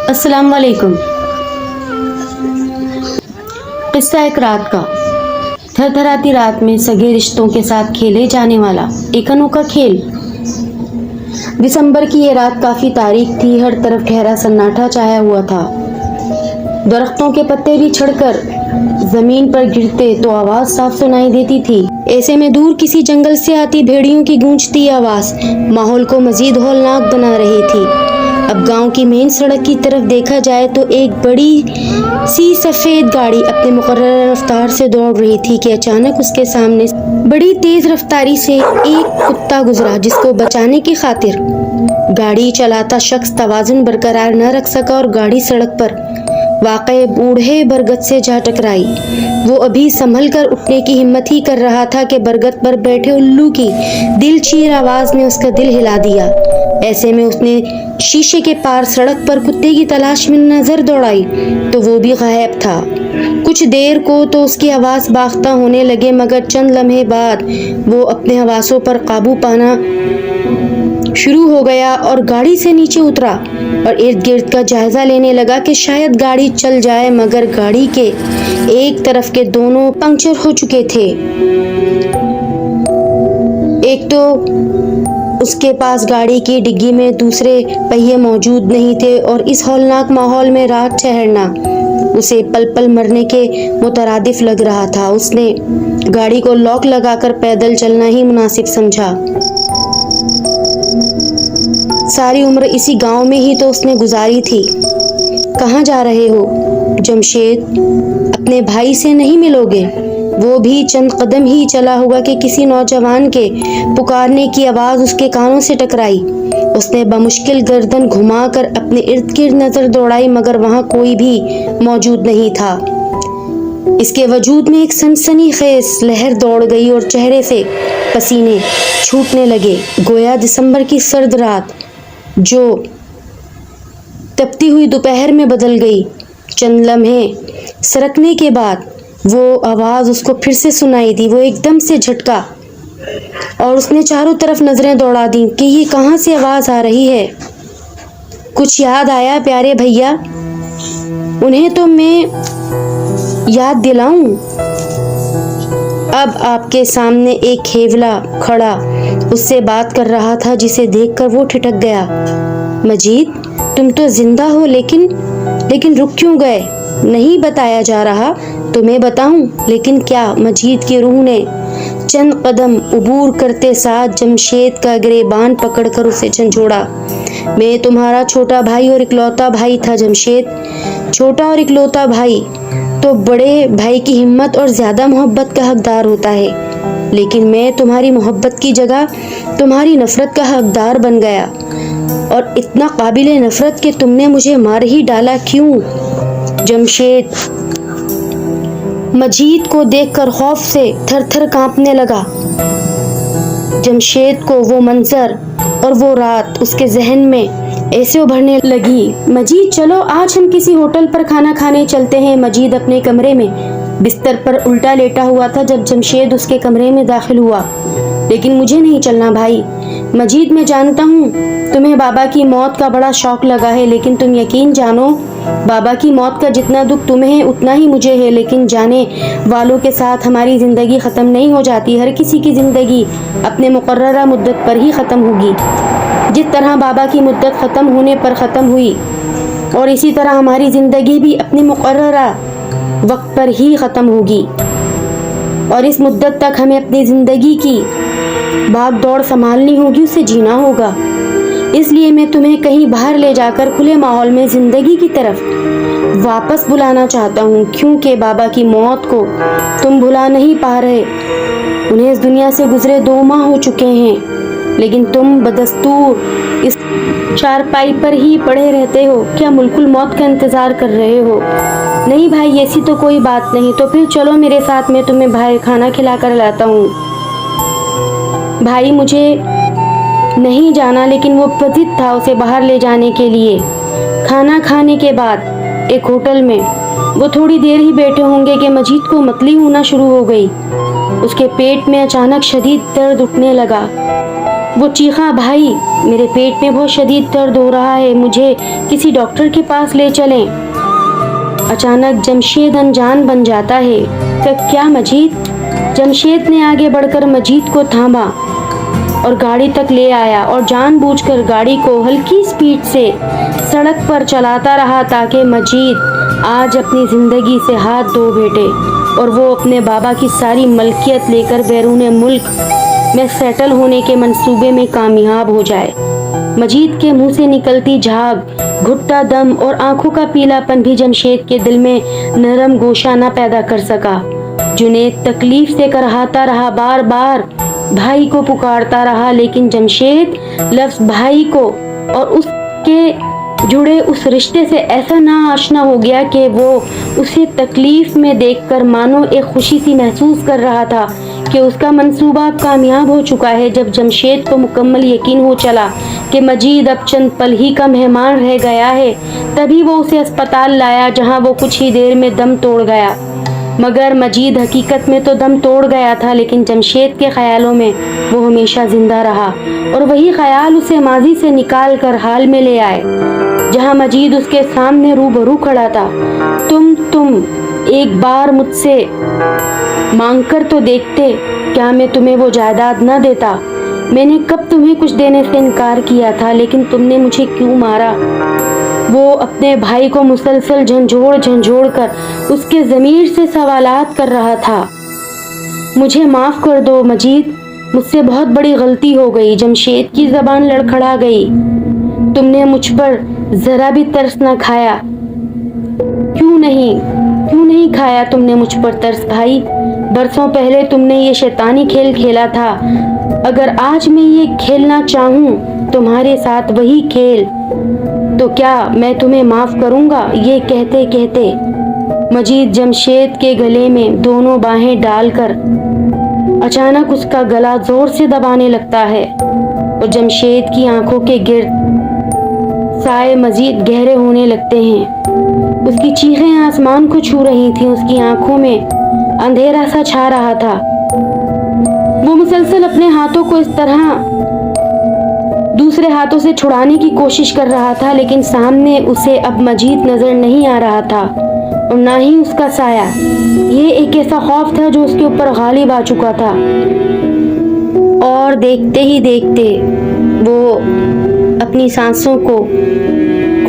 अस्सलाम वालेकुम। किस्सा एक रात का। थरथराती रात में सगे रिश्तों के साथ खेले जाने वाला एक अनोखा खेल। दिसंबर की ये रात काफी तारीख थी। हर तरफ गहरा सन्नाटा छाया हुआ था। दरख्तों के पत्ते भी झड़कर जमीन पर गिरते तो आवाज साफ सुनाई देती थी। ऐसे में दूर किसी जंगल से आती भेड़ियों की गूंजती आवाज माहौल को मजीद हौलनाक बना रही थी। अब गांव की मेन सड़क की तरफ देखा जाए तो एक बड़ी सी सफेद गाड़ी अपने मुकर्रर रफ्तार से दौड़ रही थी कि अचानक उसके सामने बड़ी तेज रफ्तारी से एक कुत्ता गुजरा, जिसको बचाने की खातिर गाड़ी चलाता शख्स तवाज़ुन बरकरार न रख सका और गाड़ी सड़क पर वाक़े बूढ़े बरगद से जा टकराई। वो अभी संभल कर उठने की हिम्मत ही कर रहा था कि बरगद पर बैठे उल्लू की दिल चीर आवाज ने उसका दिल हिला दिया। ऐसे में उसने शीशे के पार सड़क पर कुत्ते की तलाश में नजर दौड़ाई तो वो भी गायब था। कुछ देर को तो उसकी आवाज बाख्ता होने लगे, मगर चंद लम्हे बाद वो अपने हवासों पर काबू पाना शुरू हो गया और गाड़ी से नीचे उतरा और इर्द गिर्द का जायजा लेने लगा कि शायद गाड़ी चल जाए, मगर गाड़ी के एक तरफ के दोनों पंक्चर हो चुके थे। एक तो उसके पास गाड़ी की डिग्गी में दूसरे पहिए मौजूद नहीं थे और इस हौलनाक माहौल में रात ठहरना उसे पल पल मरने के मुतरादिफ लग रहा था। उसने गाड़ी को लॉक लगाकर पैदल चलना ही मुनासिब समझा। सारी उम्र इसी गांव में ही तो उसने गुजारी थी। कहाँ जा रहे हो जमशेद? अपने भाई से नहीं मिलोगे? वो भी चंद कदम ही चला होगा कि किसी नौजवान के पुकारने की आवाज उसके कानों से टकराई। उसने बमुश्किल गर्दन घुमाकर अपने इर्द गिर्द नजर दौड़ाई, मगर वहां कोई भी मौजूद नहीं था। इसके वजूद में एक सनसनीखेज लहर दौड़ गई और चेहरे से पसीने छूटने लगे। गोया दिसंबर की सर्द रात जो तपती हुई दोपहर में बदल गई। चंद लम्हे सरकने के बाद वो आवाज़ उसको फिर से सुनाई दी। वो एकदम से झटका और उसने चारों तरफ नजरें दौड़ा दी कि ये कहाँ से आवाज़ आ रही है। कुछ याद आया प्यारे भैया? उन्हें तो मैं याद दिलाऊं। अब आपके सामने एक खेवला खड़ा उससे बात कर रहा था, जिसे देखकर वो ठिठक गया। मजीद, तुम तो जिंदा हो, लेकिन रुक क्यों गए? नहीं बताया जा रहा तो मैं बताऊं, लेकिन क्या? मजीद की रूह ने चंद कदम उबूर करते साथ जमशेद का गिरेबान पकड़कर उसे झंझोड़ा। मैं तुम्हारा छोटा भाई और इकलौता भाई था जमशेद। छोटा और इकलौता भाई तो बड़े भाई की हिम्मत और ज्यादा मोहब्बत का हकदार होता है, लेकिन मैं तुम्हारी मोहब्बत की जगह तुम्हारी नफरत का हकदार बन गया, और इतना काबिले नफरत कि तुमने मुझे मार ही डाला। क्यों? जमशेद मजीद को देखकर खौफ से थर-थर कांपने लगा। जमशेद को वो मंजर और वो रात उसके जहन में ऐसे उभरने लगी। मजीद, चलो आज हम किसी होटल पर खाना खाने चलते हैं। मजीद अपने कमरे में बिस्तर पर उल्टा लेटा हुआ था जब जमशेद उसके कमरे में दाखिल हुआ। लेकिन मुझे नहीं चलना भाई। मजीद, मैं जानता हूँ तुम्हें बाबा की मौत का बड़ा शौक लगा है, लेकिन तुम यकीन जानो बाबा की मौत का जितना दुख तुम्हें है उतना ही मुझे है। लेकिन जाने वालों के साथ हमारी ज़िंदगी ख़त्म नहीं हो जाती। हर किसी की ज़िंदगी अपने मुकर्ररा मुद्दत पर ही ख़त्म होगी। जिस तरह बाबा की मुद्दत ख़त्म होने पर ख़त्म हुई, और इसी तरह हमारी ज़िंदगी भी अपनी मुकर्ररा वक्त पर ही ख़त्म होगी, और इस मुद्दत तक हमें अपनी ज़िंदगी की भाग दौड़ संभालनी होगी, उसे जीना होगा। इसलिए मैं तुम्हें कहीं बाहर ले जाकर खुले माहौल में ज़िंदगी की तरफ वापस बुलाना चाहता हूँ, क्योंकि बाबा की मौत को तुम भुला नहीं पा रहे। उन्हें इस दुनिया से गुजरे 2 माह हो चुके हैं, लेकिन तुम बदस्तूर इस चारपाई पर ही पड़े रहते हो। क्या मुल्कुल मौत का इंतज़ार कर रहे हो? नहीं भाई, ऐसी तो कोई बात नहीं। तो फिर चलो मेरे साथ, मैं तुम्हें बाहर खाना खिला कर लाता हूँ। भाई, मुझे नहीं जाना, लेकिन वो प्रतित था उसे बाहर ले जाने के लिए। खाना खाने के बाद एक होटल में वो थोड़ी देर ही बैठे होंगे कि मजीद को मतली होना शुरू हो गई। उसके पेट में अचानक शदीद दर्द उठने लगा। وہ چیخا, بھائی میرے پیٹ میں بہت شدید درد ہو رہا ہے, مجھے کسی ڈاکٹر کے پاس لے چلیں. اچانک جمشید انجان بن جاتا ہے. کیا مجید؟ جمشید نے آگے بڑھ کر مجید کو تھاما اور گاڑی تک لے آیا اور جان بوجھ کر گاڑی کو ہلکی سپیڈ سے سڑک پر چلاتا رہا تاکہ مجید آج اپنی زندگی سے ہاتھ دھو بیٹھے اور وہ اپنے بابا کی ساری ملکیت لے کر بیرون ملک میں سیٹل ہونے کے منصوبے میں کامیاب ہو جائے. مجید کے منہ سے نکلتی جھاگ, گھٹا دم اور آنکھوں کا پیلا پن بھی جمشید کے دل میں نرم گوشہ نہ پیدا کر سکا. جنید تکلیف سے کرہاتا رہا, بار بار بھائی کو پکارتا رہا, لیکن جمشید لفظ بھائی کو اور اس کے جڑے اس رشتے سے ایسا نا آشنا ہو گیا کہ وہ اسے تکلیف میں دیکھ کر مانو ایک خوشی سی محسوس کر رہا تھا کہ اس کا منصوبہ کامیاب ہو چکا ہے. جب جمشید کو مکمل یقین ہو چلا کہ مجید اب چند پل ہی کا مہمان رہ گیا ہے, تبھی وہ اسے اسپتال لایا جہاں وہ کچھ ہی دیر میں دم توڑ گیا. مگر مجید حقیقت میں تو دم توڑ گیا تھا, لیکن جمشید کے خیالوں میں وہ ہمیشہ زندہ رہا اور وہی خیال اسے ماضی سے نکال کر حال میں لے آئے جہاں مجید اس کے سامنے روبرو کھڑا تھا. تم ایک بار مجھ سے مانگ کر تو دیکھتے, کیا میں تمہیں وہ جائیداد نہ دیتا؟ میں نے کب تمہیں کچھ دینے سے انکار کیا تھا, لیکن تم نے مجھے کیوں مارا؟ وہ اپنے بھائی کو مسلسل جھنجھوڑ کر اس کے ضمیر سے سوالات کر رہا تھا. مجھے معاف کر دو مجید, مجھ سے بہت بڑی غلطی ہو گئی. جمشید کی زبان لڑکھڑا گئی. تم نے مجھ پر ذرا بھی ترس نہ کھایا. کیوں نہیں کھایا تم نے مجھ پر ترس بھائی؟ برسوں پہلے تم نے یہ شیطانی کھیل کھیلا تھا. اگر آج میں یہ کھیلنا چاہوں تمہارے ساتھ وہی کھیل, تو کیا میں تمہیں معاف کروں گا؟ یہ کہتے کہتے مجید جمشید کے گلے میں دونوں باہیں ڈال کر اچانک اس کا گلا زور سے دبانے لگتا ہے اور جمشید کی آنکھوں کے گرد سائے مزید گہرے ہونے لگتے ہیں. اس کی چیخیں آسمان کو چھو رہی تھیں, اس کی آنکھوں میں اندھیرا سا چھا رہا تھا. وہ مسلسل اپنے ہاتھوں کو اس طرح دوسرے ہاتھوں سے چھڑانے کی کوشش کر رہا تھا, لیکن سامنے اسے اب مجید نظر نہیں آ رہا تھا اور نہ ہی اس کا سایہ. یہ ایک ایسا خوف تھا جو اس کے اوپر غالب آ چکا تھا اور دیکھتے ہی دیکھتے وہ اپنی سانسوں کو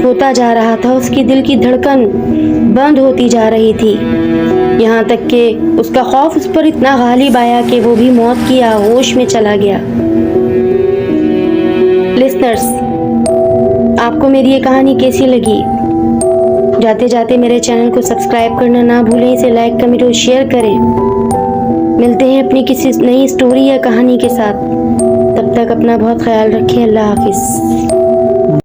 کھوتا جا رہا تھا. اس کی دل کی دھڑکن بند ہوتی جا رہی تھی, یہاں تک کہ اس کا خوف اس پر اتنا غالب آیا کہ وہ بھی موت کی آغوش میں چلا گیا. لسنرز, آپ کو میری یہ کہانی کیسی لگی؟ جاتے جاتے میرے چینل کو سبسکرائب کرنا نہ بھولیں, اسے لائک کمنٹ اور شیئر کریں. ملتے ہیں اپنی کسی نئی سٹوری یا کہانی کے ساتھ. تب تک اپنا بہت خیال رکھیں. اللہ حافظ.